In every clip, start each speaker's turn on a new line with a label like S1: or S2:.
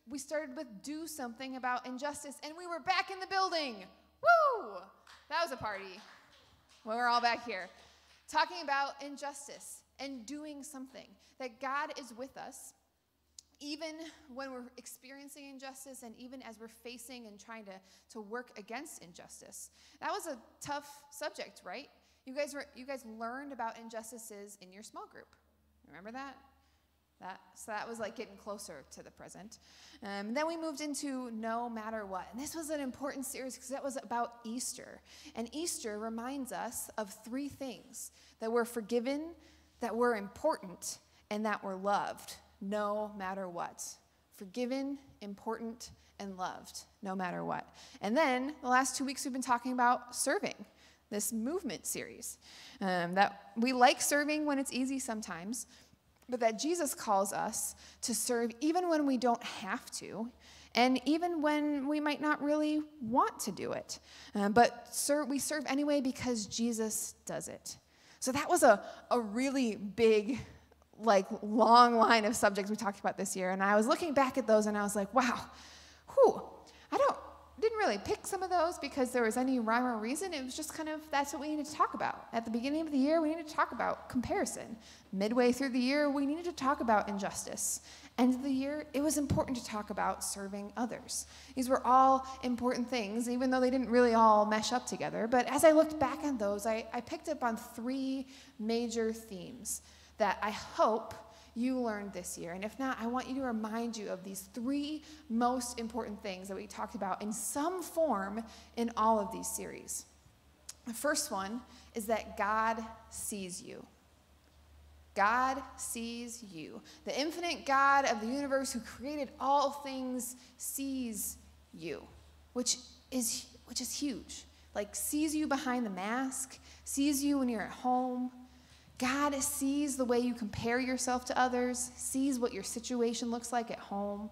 S1: we started with do something about injustice, and we were back in the building. Woo! That was a party. When we're all back here. Talking about injustice and doing something. That God is with us, even when we're experiencing injustice and even as we're facing and trying to work against injustice. That was a tough subject, right? You guys learned about injustices in your small group. Remember that? So that was like getting closer to the present. Then we moved into No Matter What. And this was an important series because that was about Easter. And Easter reminds us of three things: that we're forgiven, that we're important, and that we're loved, no matter what. Forgiven, important, and loved, no matter what. And then the last 2 weeks we've been talking about serving, this movement series. That we like serving when it's easy sometimes, but that Jesus calls us to serve even when we don't have to, and even when we might not really want to do it. But we serve anyway because Jesus does it. So that was a really big, long line of subjects we talked about this year. And I was looking back at those and I was like, wow, didn't really pick some of those because there was any rhyme or reason. It was just kind of, that's what we needed to talk about. At the beginning of the year, we needed to talk about comparison. Midway through the year, we needed to talk about injustice. End of the year, it was important to talk about serving others. These were all important things, even though they didn't really all mesh up together. But as I looked back on those, I picked up on three major themes that I hope you learned this year. And if not, I want you to remind you of these three most important things that we talked about in some form in all of these series. The first one is that God sees you. God sees you. The infinite God of the universe who created all things sees you, which is huge. Sees you behind the mask, sees you when you're at home. God sees the way you compare yourself to others, sees what your situation looks like at home.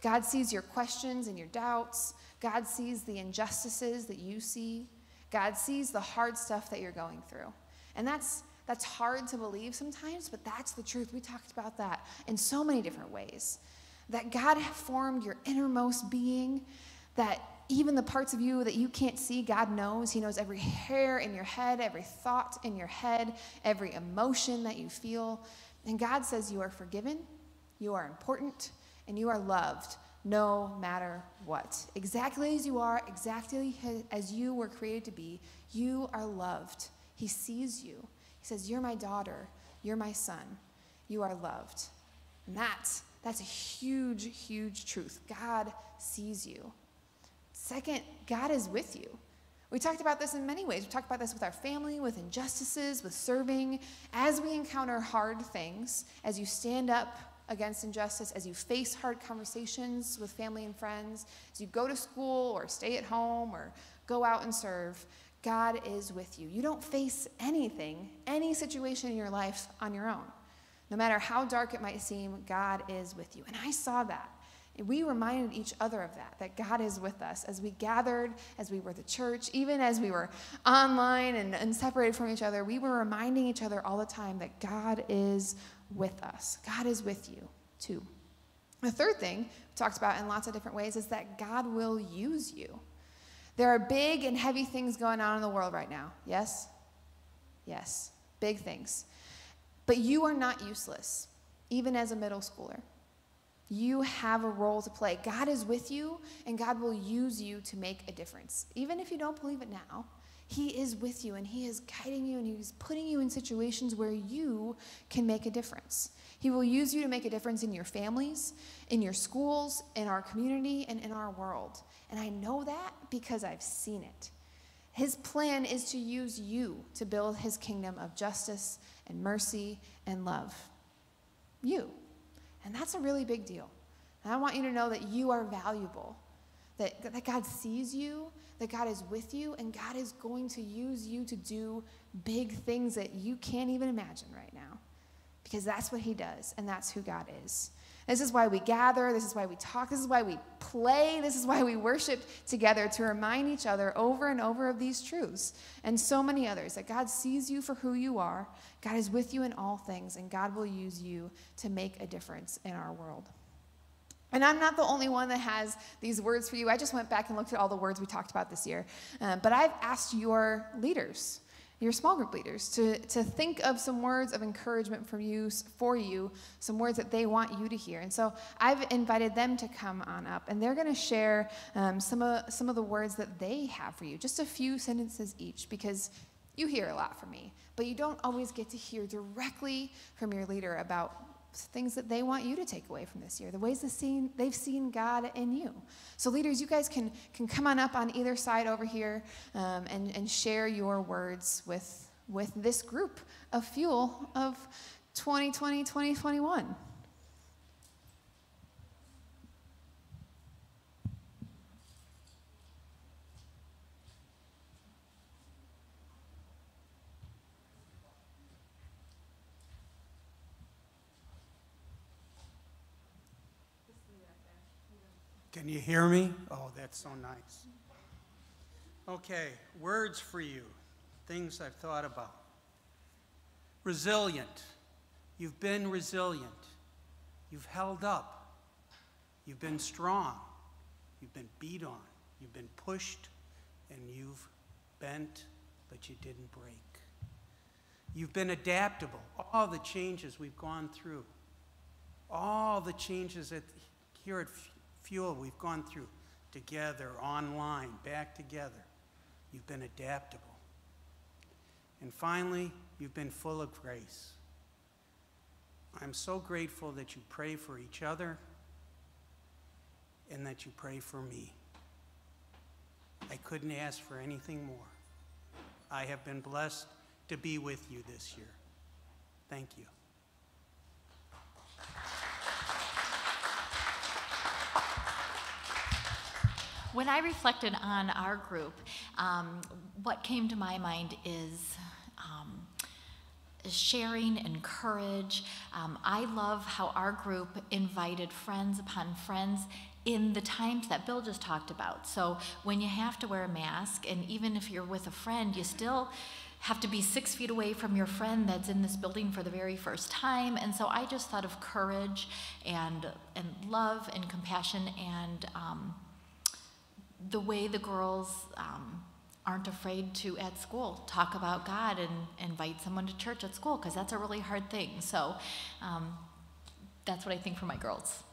S1: God sees your questions and your doubts. God sees the injustices that you see. God sees the hard stuff that you're going through. And that's hard to believe sometimes, but that's the truth. We talked about that in so many different ways. That God formed your innermost being, that even the parts of you that you can't see, God knows. He knows every hair in your head, every thought in your head, every emotion that you feel. And God says you are forgiven, you are important, and you are loved no matter what. Exactly as you are, exactly as you were created to be, you are loved. He sees you. He says, you're my daughter, you're my son, you are loved. And that's a huge, huge truth. God sees you. Second, God is with you. We talked about this in many ways. We talked about this with our family, with injustices, with serving. As we encounter hard things, as you stand up against injustice, as you face hard conversations with family and friends, as you go to school or stay at home or go out and serve, God is with you. You don't face anything, any situation in your life on your own. No matter how dark it might seem, God is with you. And I saw that. We reminded each other of that God is with us as we gathered, as we were the church, even as we were online and separated from each other. We were reminding each other all the time that God is with us. God is with you, too. The third thing we talked about in lots of different ways is that God will use you. There are big and heavy things going on in the world right now. Yes? Yes. Big things. But you are not useless, even as a middle schooler. You have a role to play. God is with you, and God will use you to make a difference. Even if you don't believe it now, He is with you, and He is guiding you, and He's putting you in situations where you can make a difference. He will use you to make a difference in your families, in your schools, in our community, and in our world. And I know that because I've seen it. His plan is to use you to build His kingdom of justice and mercy and love. You. And that's a really big deal. And I want you to know that you are valuable, that God sees you, that God is with you, and God is going to use you to do big things that you can't even imagine right now. Because that's what He does, and that's who God is. This is why we gather, this is why we talk, this is why we play, this is why we worship together, to remind each other over and over of these truths, and so many others, that God sees you for who you are, God is with you in all things, and God will use you to make a difference in our world. And I'm not the only one that has these words for you. I just went back and looked at all the words we talked about this year. But I've asked your leaders, your small group leaders, to think of some words of encouragement for you, some words that they want you to hear. And so I've invited them to come on up, and they're going to share some of the words that they have for you, just a few sentences each, because you hear a lot from me, but you don't always get to hear directly from your leader about things that they want you to take away from this year, the ways they've seen God in you. So leaders, you guys can come on up on either side over here and share your words with this group of Fuel of 2020, 2021.
S2: Can you hear me? Oh, that's so nice. Okay, words for you, things I've thought about. Resilient. You've been resilient. You've held up. You've been strong. You've been beat on. You've been pushed, and you've bent, but you didn't break. You've been adaptable. All the changes we've gone through, all the changes here at Fuel we've gone through together, online, back together. You've been adaptable. And finally, you've been full of grace. I'm so grateful that you pray for each other and that you pray for me. I couldn't ask for anything more. I have been blessed to be with you this year. Thank you.
S3: When I reflected on our group, what came to my mind is sharing and courage. I love how our group invited friends upon friends in the times that Bill just talked about. So when you have to wear a mask, and even if you're with a friend, you still have to be 6 feet away from your friend that's in this building for the very first time. And so I just thought of courage and love and compassion and the way the girls aren't afraid to, at school, talk about God and invite someone to church at school, because that's a really hard thing. So that's what I think for my girls.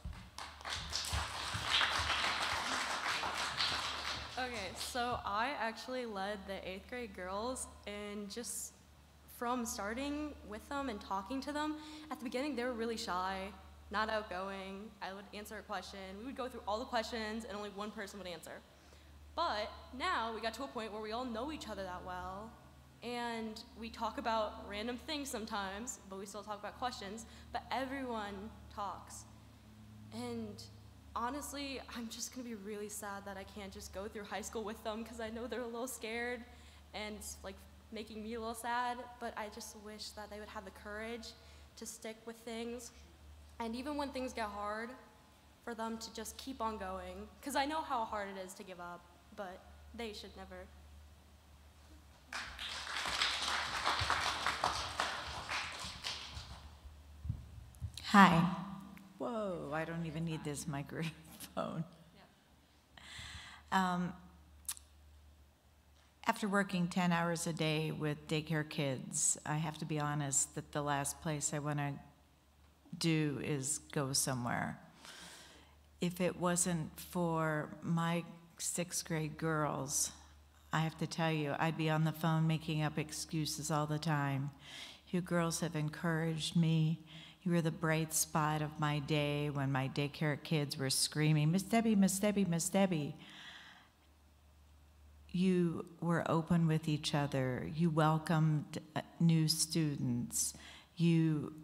S4: Okay, so I actually led the 8th grade girls, and just from starting with them and talking to them, at the beginning they were really shy, not outgoing. I would answer a question. We would go through all the questions and only one person would answer. But now we got to a point where we all know each other that well, and we talk about random things sometimes, but we still talk about questions, but everyone talks. And honestly, I'm just gonna be really sad that I can't just go through high school with them, because I know they're a little scared and it's like making me a little sad, but I just wish that they would have the courage to stick with things. And even when things get hard, for them to just keep on going, because I know how hard it is to give up, but they should never.
S5: Hi. Whoa, I don't even need this microphone. After working 10 hours a day with daycare kids, I have to be honest that the last place I want to do is go somewhere. If it wasn't for my 6th grade girls, I have to tell you, I'd be on the phone making up excuses all the time. You girls have encouraged me. You were the bright spot of my day when my daycare kids were screaming, "Miss Debbie, Miss Debbie, Miss Debbie." You were open with each other. You welcomed new students. You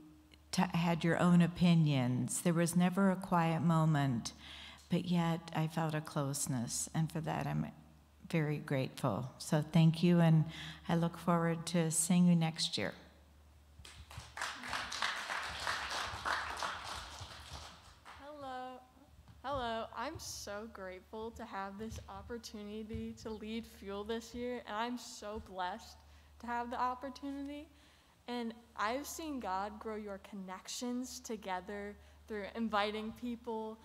S5: had your own opinions. There was never a quiet moment, but yet I felt a closeness, and for that I'm very grateful. So thank you, and I look forward to seeing you next year.
S6: Hello, I'm so grateful to have this opportunity to lead Fuel this year, and I'm so blessed to have the opportunity. And I've seen God grow your connections together through inviting people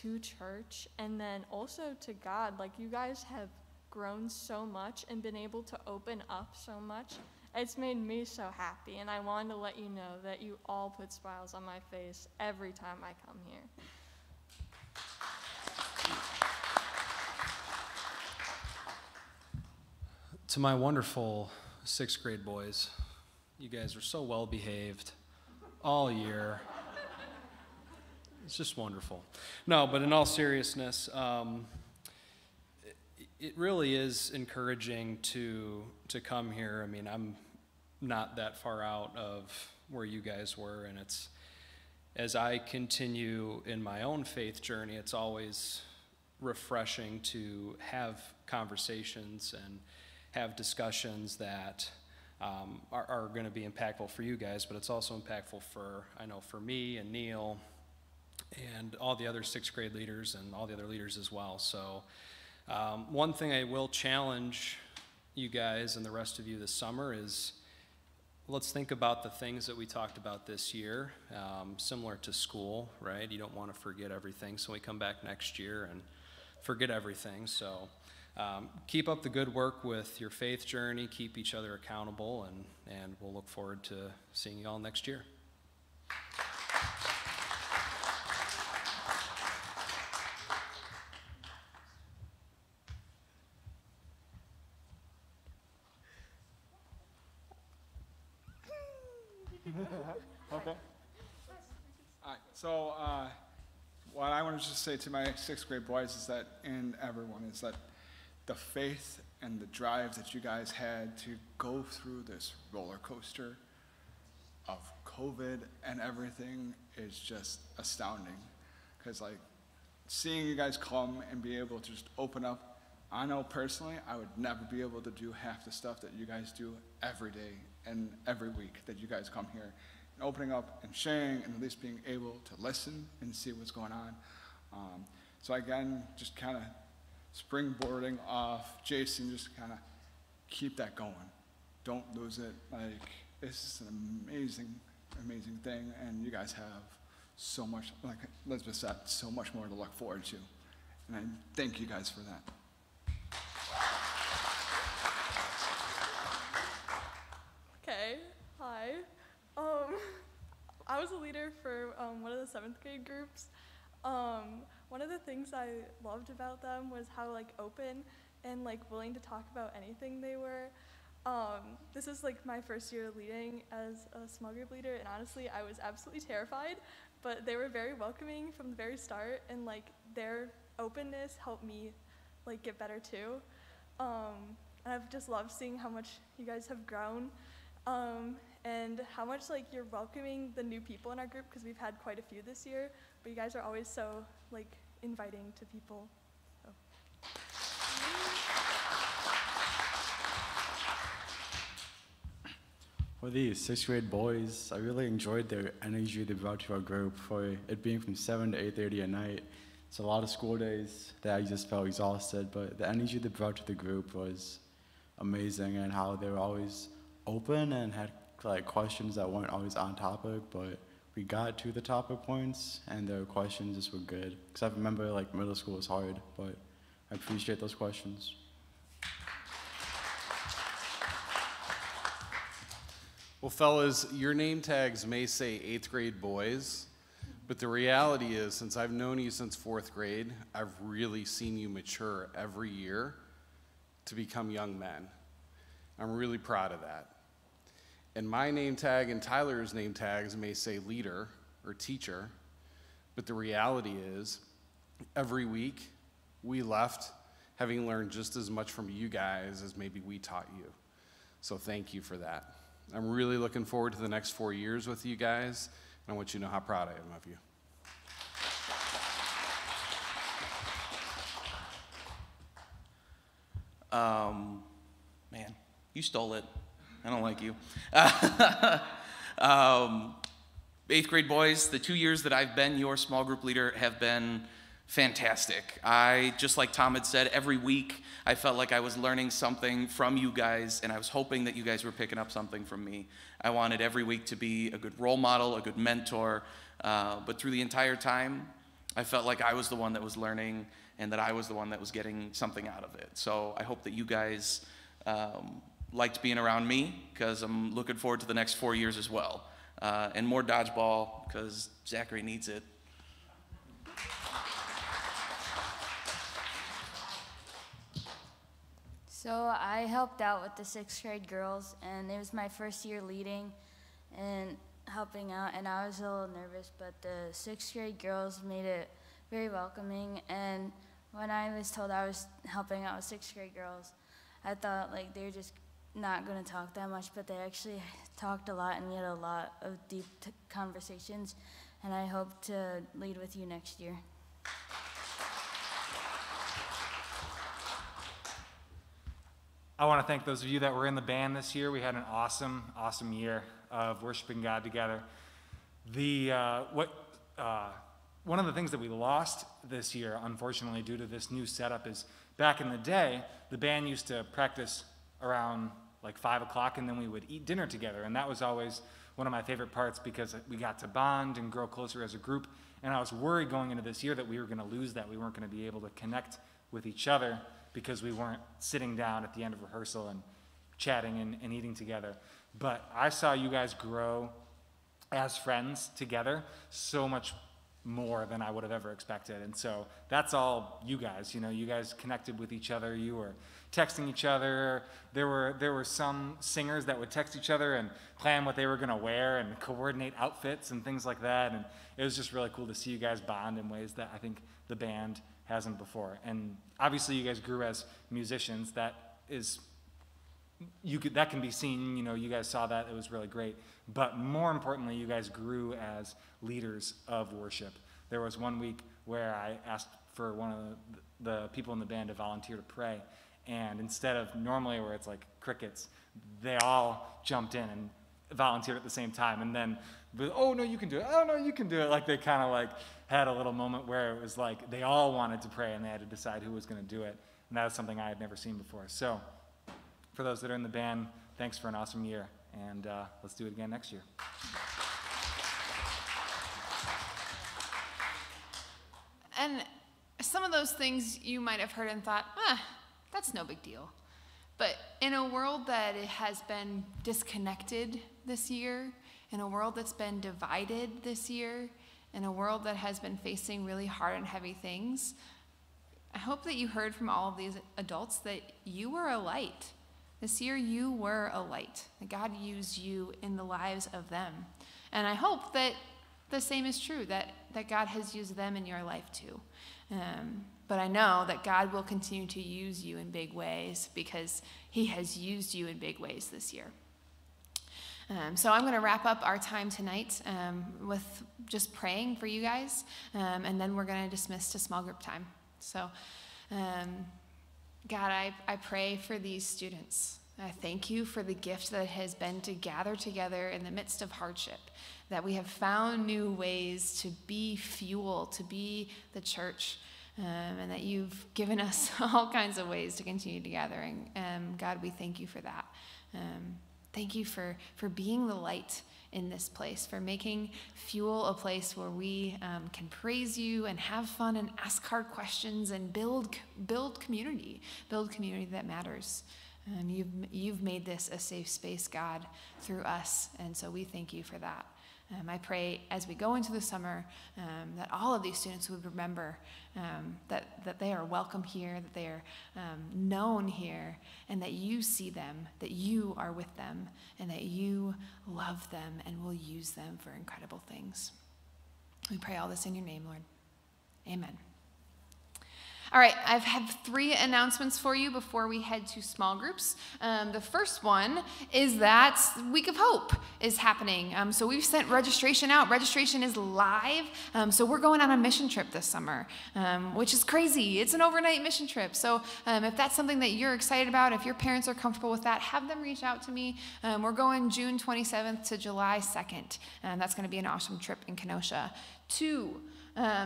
S6: to church and then also to God. Like, you guys have grown so much and been able to open up so much. It's made me so happy, and I wanted to let you know that you all put smiles on my face every time I come here.
S7: To my wonderful 6th grade boys, you guys are so well behaved all year. It's just wonderful. No, but in all seriousness, it really is encouraging to come here. I mean, I'm not that far out of where you guys were, and it's, as I continue in my own faith journey, it's always refreshing to have conversations and have discussions that are going to be impactful for you guys, but it's also impactful for, I know, for me and Neil and all the other 6th grade leaders and all the other leaders as well. So one thing I will challenge you guys and the rest of you this summer is, let's think about the things that we talked about this year, similar to school, right? You don't want to forget everything, so we come back next year and forget everything. So keep up the good work with your faith journey, keep each other accountable, and we'll look forward to seeing you all next year.
S8: Okay. All right. So what I want to just say to my 6th grade boys is that, and everyone, is that the faith and the drive that you guys had to go through this roller coaster of COVID and everything is just astounding. Because, like, seeing you guys come and be able to just open up, I know personally I would never be able to do half the stuff that you guys do every day and every week that you guys come here. And opening up and sharing and at least being able to listen and see what's going on. So again, just kind of springboarding off Jason, just kind of keep that going. Don't lose it. Like, it's an amazing, amazing thing, and you guys have so much, like Elizabeth said, so much more to look forward to. And I thank you guys for that.
S6: Okay, hi. I was a leader for one of the 7th grade groups. One of the things I loved about them was how, like, open and, like, willing to talk about anything they were. This is, like, my first year leading as a small group leader, and honestly, I was absolutely terrified, but they were very welcoming from the very start, and, like, their openness helped me, like, get better too. And I've just loved seeing how much you guys have grown, and how much, like, you're welcoming the new people in our group, because we've had quite a few this year, but you guys are always so, like, inviting to people. So.
S9: For these 6th grade boys, I really enjoyed their energy they brought to our group, for it being from 7 to 8:30 at night. It's a lot of school days that I just felt exhausted, but the energy they brought to the group was amazing, and how they were always open and had, like, questions that weren't always on topic, but we got to the topic points, and their questions just were good. Because I remember, like, middle school was hard, but I appreciate those questions.
S10: Well, fellas, your name tags may say 8th grade boys, but the reality is, since I've known you since 4th grade, I've really seen you mature every year to become young men. I'm really proud of that. And my name tag and Tyler's name tags may say leader or teacher, but the reality is, every week we left having learned just as much from you guys as maybe we taught you. So thank you for that. I'm really looking forward to the next 4 years with you guys, and I want you to know how proud I am of you.
S11: Man, you stole it. I don't like you. 8th grade boys, the 2 years that I've been your small group leader have been fantastic. Just like Tom had said, every week I felt like I was learning something from you guys, and I was hoping that you guys were picking up something from me. I wanted every week to be a good role model, a good mentor, but through the entire time, I felt like I was the one that was learning and that I was the one that was getting something out of it. So I hope that you guys liked being around me, because I'm looking forward to the next 4 years as well. And more dodgeball, because Zachary needs it.
S12: So I helped out with the 6th grade girls, and it was my first year leading and helping out, and I was a little nervous, but the 6th grade girls made it very welcoming. And when I was told I was helping out with 6th grade girls, I thought like they were just not going to talk that much, but they actually talked a lot, and we had a lot of deep conversations, and I hope to lead with you next year.
S13: I want to thank those of you that were in the band this year. We had an awesome, awesome year of worshiping God together. One of the things that we lost this year, unfortunately, due to this new setup is back in the day, the band used to practice around like 5 o'clock, and then we would eat dinner together. And that was always one of my favorite parts, because we got to bond and grow closer as a group. And I was worried going into this year that we were going to lose that. We weren't going to be able to connect with each other because we weren't sitting down at the end of rehearsal and chatting and eating together. But I saw you guys grow as friends together so much more than I would have ever expected. And so that's all you guys. You know, you guys connected with each other. You were texting each other. There were some singers that would text each other and plan what they were going to wear and coordinate outfits and things like that. And it was just really cool to see you guys bond in ways that I think the band hasn't before. And obviously you guys grew as musicians. That can be seen. You know, you guys saw that. It was really great. But more importantly, you guys grew as leaders of worship. There was one week where I asked for one of the people in the band to volunteer to pray. And instead of normally where it's like crickets, they all jumped in and volunteered at the same time. And then, oh, no, you can do it. Oh, no, you can do it. Like they kind of like had a little moment where it was like they all wanted to pray and they had to decide who was going to do it. And that was something I had never seen before. So for those that are in the band, thanks for an awesome year. And let's do it again next year.
S1: And some of those things you might have heard and thought, that's no big deal. But in a world that has been disconnected this year, in a world that's been divided this year, in a world that has been facing really hard and heavy things, I hope that you heard from all of these adults that you were a light. This year you were a light, that God used you in the lives of them. And I hope that the same is true, that God has used them in your life too. But I know that God will continue to use you in big ways because he has used you in big ways this year. So I'm going to wrap up our time tonight with just praying for you guys, and then we're going to dismiss to small group time. So God, I pray for these students. I thank you for the gift that it has been to gather together in the midst of hardship, that we have found new ways to be fuel, to be the church, and that you've given us all kinds of ways to continue to gather. And God, we thank you for that. Thank you for being the light in this place, for making Fuel a place where we can praise you and have fun and ask hard questions and build community that matters. You've made this a safe space, God, through us, and so we thank you for that. I pray as we go into the summer that all of these students would remember that they are welcome here, that they are known here, and that you see them, that you are with them, and that you love them and will use them for incredible things. We pray all this in your name, Lord. Amen. All right, I have 3 announcements for you before we head to small groups. The first one is that Week of Hope is happening. So we've sent registration out. Registration is live. So we're going on a mission trip this summer, which is crazy. It's an overnight mission trip. So if that's something that you're excited about, if your parents are comfortable with that, have them reach out to me. We're going June 27th to July 2nd. That's going to be an awesome trip in Kenosha. 2,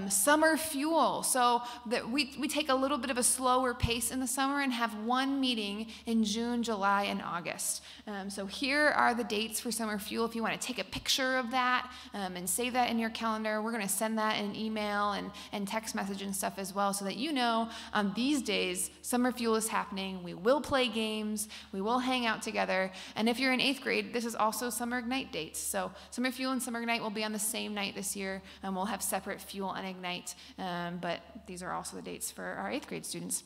S1: Summer fuel, so that we take a little bit of a slower pace in the summer and have one meeting in June, July, and August. So here are the dates for summer fuel. If you want to take a picture of that and save that in your calendar, we're going to send that in email and text message and stuff as well, so that you know on these days summer fuel is happening. We will play games, we will hang out together, and if you're in 8th grade, this is also Summer Ignite dates. So Summer Fuel and Summer Ignite will be on the same night this year, and we'll have separate Fuel and Ignite, but these are also the dates for our 8th grade students.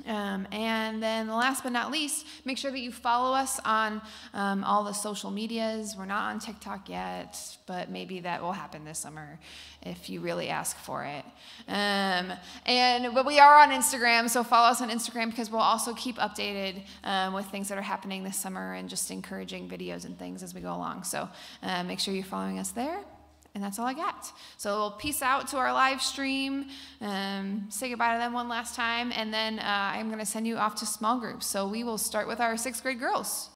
S1: And then last but not least, make sure that you follow us on all the social medias. We're not on TikTok yet, but maybe that will happen this summer if you really ask for it. But we are on Instagram, so follow us on Instagram, because we'll also keep updated with things that are happening this summer and just encouraging videos and things as we go along. So make sure you're following us there. And that's all I got. So peace out to our live stream. Say goodbye to them one last time. And then I'm going to send you off to small groups. So we will start with our 6th grade girls.